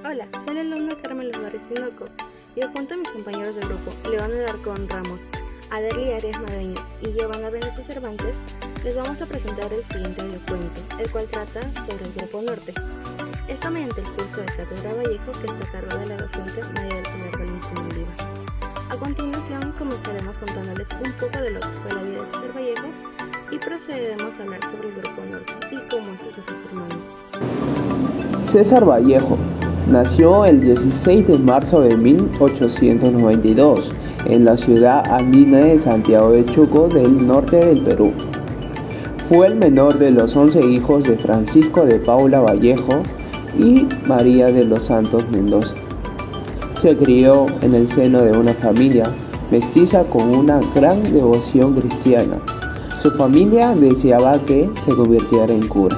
Hola, soy la alumna Carmen López Tinoco y junto a mis compañeros del grupo León Alarcón Ramos, Aderly Arias Madeño y Giovanna Venecia Cervantes, les vamos a presentar el siguiente audiocuento, el cual trata sobre el Grupo Norte. Está mediante el curso de Cátedra Vallejo que está a cargo de la docente María del Pilar Valentín Oliva. A continuación comenzaremos contándoles un poco de lo que fue la vida de César Vallejo y procederemos a hablar sobre el Grupo Norte y cómo se fue formando. César Vallejo nació el 16 de marzo de 1892 en la ciudad andina de Santiago de Chuco del norte del Perú. Fue el menor de los 11 hijos de Francisco de Paula Vallejo y María de los Santos Mendoza. Se crió en el seno de una familia mestiza con una gran devoción cristiana. Su familia deseaba que se convirtiera en cura.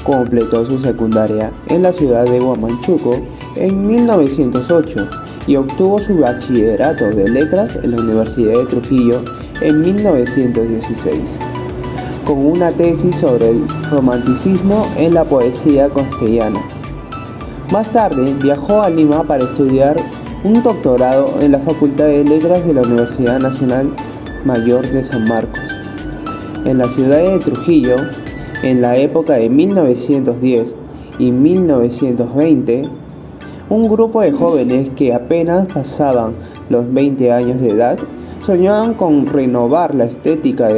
Completó su secundaria en la ciudad de Huamachuco en 1908 y obtuvo su bachillerato de letras en la Universidad de Trujillo en 1916, con una tesis sobre el romanticismo en la poesía castellana. Más tarde viajó a Lima para estudiar un doctorado en la Facultad de Letras de la Universidad Nacional Mayor de San Marcos. En la ciudad de Trujillo, en la época de 1910 y 1920, un grupo de jóvenes que apenas pasaban los 20 años de edad soñaban con renovar la estética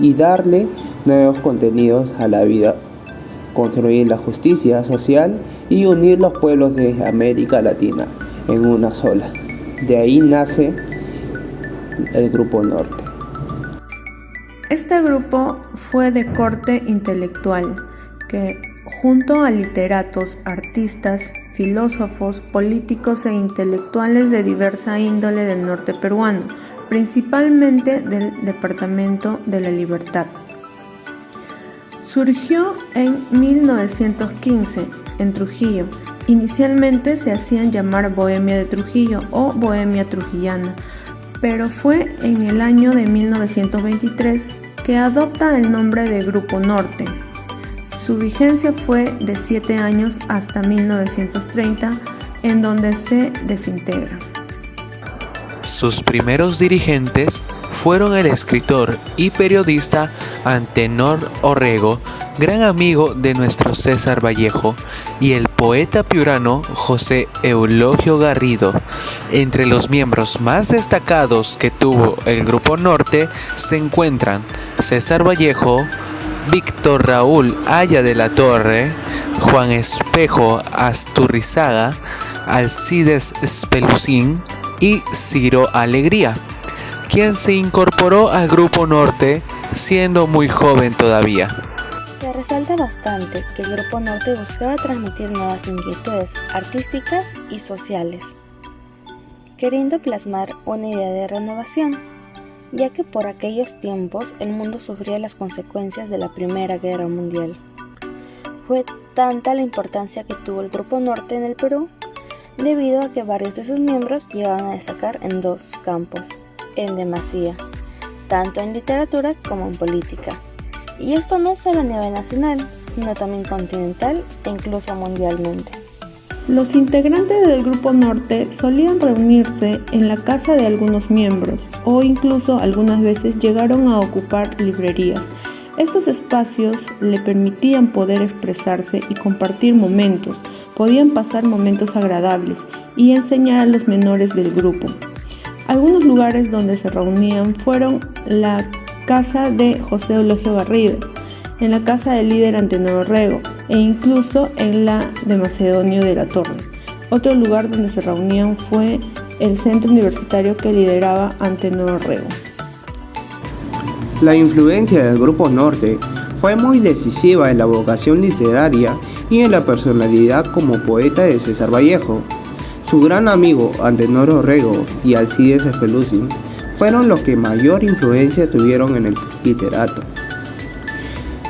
y darle nuevos contenidos a la vida, construir la justicia social y unir los pueblos de América Latina en una sola. De ahí nace el Grupo Norte. Este grupo fue de corte intelectual que, junto a literatos, artistas, filósofos, políticos e intelectuales de diversa índole del norte peruano, principalmente del Departamento de la Libertad. Surgió en 1915 en Trujillo. Inicialmente se hacían llamar Bohemia de Trujillo o Bohemia Trujillana, pero fue en el año de 1923 que adopta el nombre de Grupo Norte. Su vigencia fue de 7 años hasta 1930, en donde se desintegra. Sus primeros dirigentes fueron el escritor y periodista Antenor Orrego, gran amigo de nuestro César Vallejo, y el poeta piurano José Eulogio Garrido. Entre los miembros más destacados que tuvo el Grupo Norte se encuentran César Vallejo, Víctor Raúl Aya de la Torre, Juan Espejo Asturrizaga, Alcides Spelucín y Ciro Alegría, quien se incorporó al Grupo Norte siendo muy joven todavía. Se resalta bastante que el Grupo Norte buscaba transmitir nuevas inquietudes artísticas y sociales, queriendo plasmar una idea de renovación, ya que por aquellos tiempos el mundo sufría las consecuencias de la Primera Guerra Mundial. Fue tanta la importancia que tuvo el Grupo Norte en el Perú, debido a que varios de sus miembros llegaban a destacar en dos campos, en demasía, tanto en literatura como en política. Y esto no solo a nivel nacional, sino también continental e incluso mundialmente. Los integrantes del Grupo Norte solían reunirse en la casa de algunos miembros o incluso algunas veces llegaron a ocupar librerías. Estos espacios le permitían poder expresarse y compartir momentos, podían pasar momentos agradables y enseñar a los menores del grupo. Algunos lugares donde se reunían fueron la casa de José Eulogio Garrido, en la casa del líder Antenor Orrego e incluso en la de Macedonio de la Torre. Otro lugar donde se reunían fue el centro universitario que lideraba Antenor Orrego. La influencia del Grupo Norte fue muy decisiva en la vocación literaria y en la personalidad como poeta de César Vallejo. Su gran amigo Antenor Orrego y Alcides Spelucín fueron los que mayor influencia tuvieron en el literato.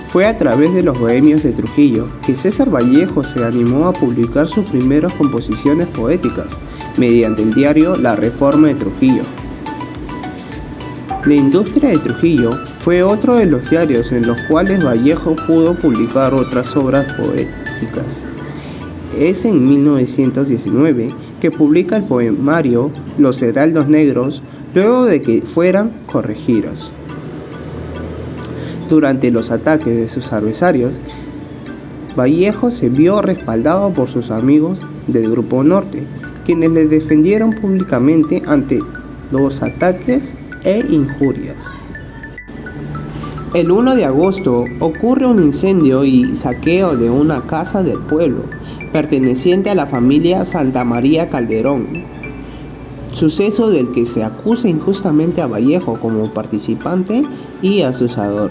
Fue a través de los bohemios de Trujillo que César Vallejo se animó a publicar sus primeras composiciones poéticas mediante el diario La Reforma de Trujillo. La Industria de Trujillo fue otro de los diarios en los cuales Vallejo pudo publicar otras obras poéticas. Es en 1919 que publica el poemario Los Heraldos Negros, luego de que fueran corregidos. Durante los ataques de sus adversarios, Vallejo se vio respaldado por sus amigos del Grupo Norte, quienes le defendieron públicamente ante los ataques e injurias. El 1 de agosto ocurre un incendio y saqueo de una casa del pueblo, perteneciente a la familia Santa María Calderón, suceso del que se acusa injustamente a Vallejo como participante y acusador.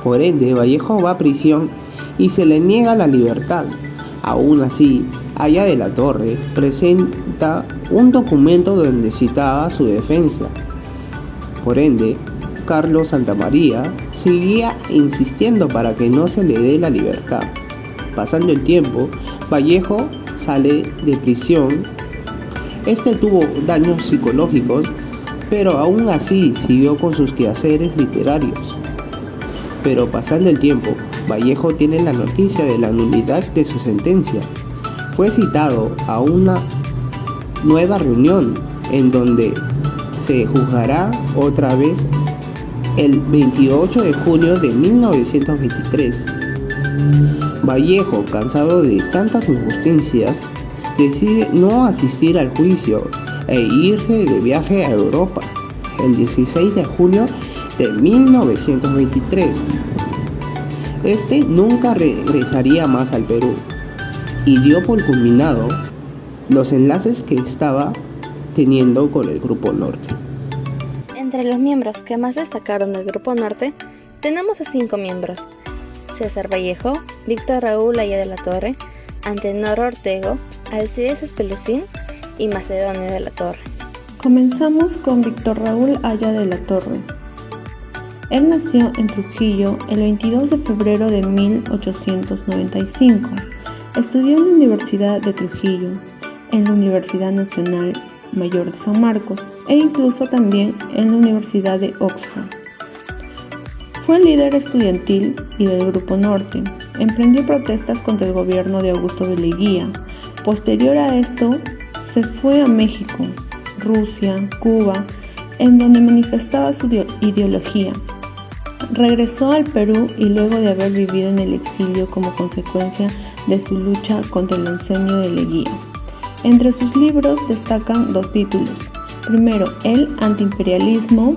Por ende, Vallejo va a prisión y se le niega la libertad. Aún así, Haya de la Torre presenta un documento donde citaba su defensa. Por ende, Carlos Santamaría seguía insistiendo para que no se le dé la libertad. Pasando el tiempo, Vallejo sale de prisión. Este tuvo daños psicológicos, pero aún así siguió con sus quehaceres literarios. Pero pasando el tiempo, Vallejo tiene la noticia de la nulidad de su sentencia. Fue citado a una nueva reunión en donde se juzgará otra vez el 28 de junio de 1923. Vallejo, cansado de tantas injusticias, decide no asistir al juicio e irse de viaje a Europa el 16 de junio de 1923. Este nunca regresaría más al Perú y dio por culminado los enlaces que estaba teniendo con el Grupo Norte. Entre los miembros que más destacaron del Grupo Norte, tenemos a 5 miembros: César Vallejo, Víctor Raúl Haya de la Torre, Antenor Ortego, Alcides Espelucín y Macedonio de la Torre. Comenzamos con Víctor Raúl Haya de la Torre. Él nació en Trujillo el 22 de febrero de 1895. Estudió en la Universidad de Trujillo, en la Universidad Nacional Mayor de San Marcos e incluso también en la Universidad de Oxford. Fue líder estudiantil y del Grupo Norte. Emprendió protestas contra el gobierno de Augusto de Leguía. Posterior a esto, se fue a México, Rusia, Cuba, en donde manifestaba su ideología. Regresó al Perú y luego de haber vivido en el exilio como consecuencia de su lucha contra el oncenio de Leguía. Entre sus libros destacan 2 títulos. Primero, El antiimperialismo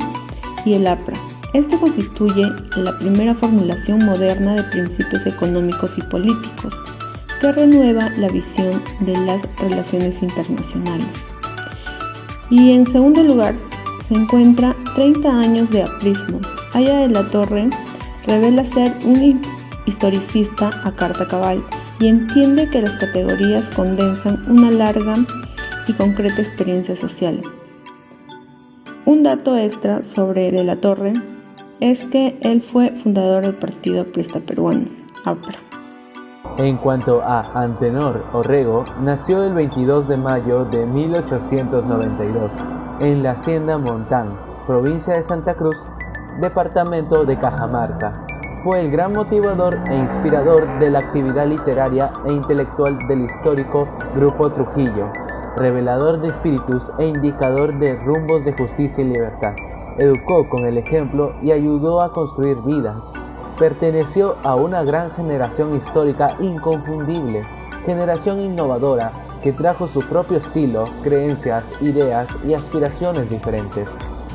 y El APRA. Este constituye la primera formulación moderna de principios económicos y políticos, que renueva la visión de las relaciones internacionales. Y en segundo lugar, se encuentra 30 años de aprismo. Haya de la Torre revela ser un historicista a carta cabal y entiende que las categorías condensan una larga y concreta experiencia social. Un dato extra sobre de la Torre es que él fue fundador del Partido Aprista Peruano, APRA. En cuanto a Antenor Orrego, nació el 22 de mayo de 1892 en la Hacienda Montán, provincia de Santa Cruz, departamento de Cajamarca. Fue el gran motivador e inspirador de la actividad literaria e intelectual del histórico Grupo Trujillo, revelador de espíritus e indicador de rumbos de justicia y libertad. Educó con el ejemplo y ayudó a construir vidas. Perteneció a una gran generación histórica inconfundible, generación innovadora que trajo su propio estilo, creencias, ideas y aspiraciones diferentes.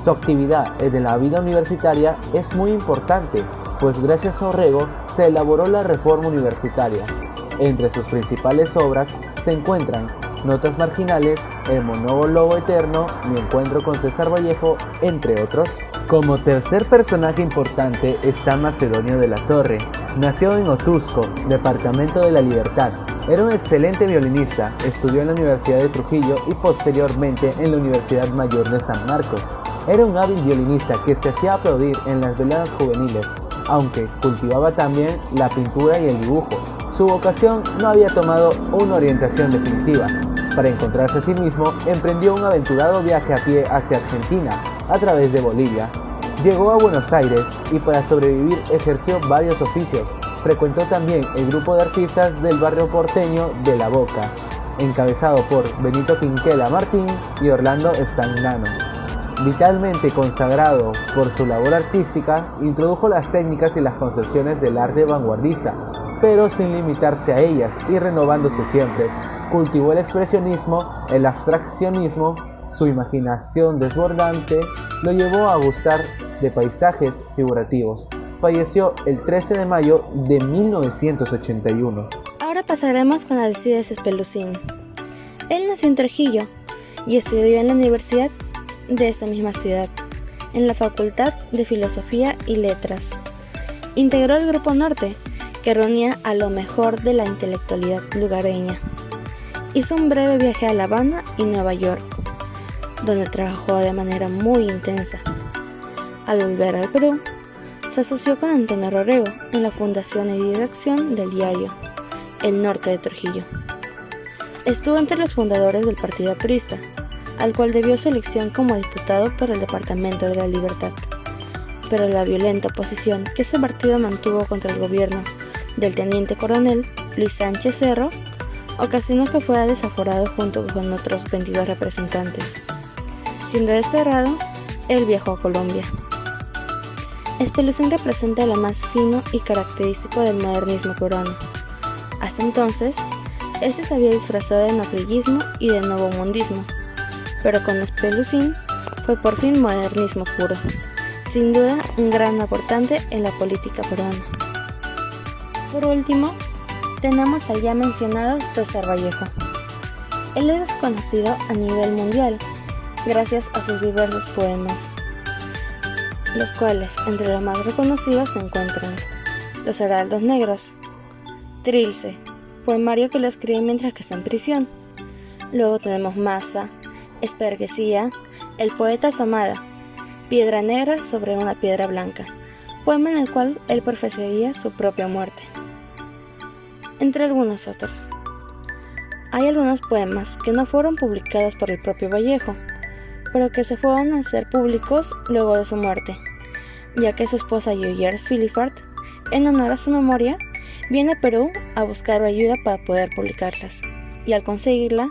Su actividad en la vida universitaria es muy importante, pues gracias a Orrego se elaboró la reforma universitaria. Entre sus principales obras se encuentran Notas Marginales, El Monólogo Eterno, Mi Encuentro con César Vallejo, entre otros. Como tercer personaje importante está Macedonio de la Torre. Nació en Otusco, departamento de La Libertad. Era un excelente violinista, estudió en la Universidad de Trujillo y posteriormente en la Universidad Mayor de San Marcos. Era un hábil violinista que se hacía aplaudir en las veladas juveniles, aunque cultivaba también la pintura y el dibujo. Su vocación no había tomado una orientación definitiva. Para encontrarse a sí mismo, emprendió un aventurado viaje a pie hacia Argentina, a través de Bolivia. Llegó a Buenos Aires y para sobrevivir ejerció varios oficios, Frecuentó también el grupo de artistas del barrio porteño de La Boca, encabezado por Benito Quinquela Martín y Orlando Stagnano. Vitalmente consagrado por su labor artística, introdujo las técnicas y las concepciones del arte vanguardista, pero sin limitarse a ellas y renovándose siempre. Cultivó el expresionismo, el abstraccionismo, su imaginación desbordante lo llevó a gustar de paisajes figurativos. Falleció el 13 de mayo de 1981. Ahora pasaremos con Alcides Espelucín. Él nació en Trujillo y estudió en la Universidad de esta misma ciudad, en la Facultad de Filosofía y Letras. Integró el Grupo Norte, que reunía a lo mejor de la intelectualidad lugareña. Hizo un breve viaje a La Habana y Nueva York, donde trabajó de manera muy intensa. Al volver al Perú, se asoció con Antonio Orrego en la fundación y dirección del diario El Norte de Trujillo. Estuvo entre los fundadores del Partido Aprista, al cual debió su elección como diputado por el Departamento de la Libertad. Pero la violenta oposición que ese partido mantuvo contra el gobierno del teniente coronel Luis Sánchez Cerro ocasionó que fuera desaforado junto con otros 22 representantes. Siendo desterrado, él viajó a Colombia. Espelucín representa lo más fino y característico del modernismo peruano. Hasta entonces, este se había disfrazado de neocrillismo y de nuevo mundismo, pero con Espelucín fue por fin modernismo puro, sin duda un gran aportante en la política peruana. Por último, tenemos al ya mencionado César Vallejo. Él es conocido a nivel mundial gracias a sus diversos poemas, los cuales entre los más reconocidos se encuentran Los Heraldos Negros, Trilce, poemario que lo escribe mientras que está en prisión. Luego tenemos Masa, Esperguesía, El poeta asomada, Piedra negra sobre una piedra blanca, poema en el cual él profetizaría su propia muerte, entre algunos otros. Hay algunos poemas que no fueron publicados por el propio Vallejo, pero que se fueron a hacer públicos luego de su muerte, ya que su esposa Joyeux Philippard, en honor a su memoria, viene a Perú a buscar ayuda para poder publicarlas, y al conseguirla,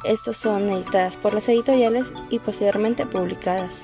estos son editadas por las editoriales y posteriormente publicadas.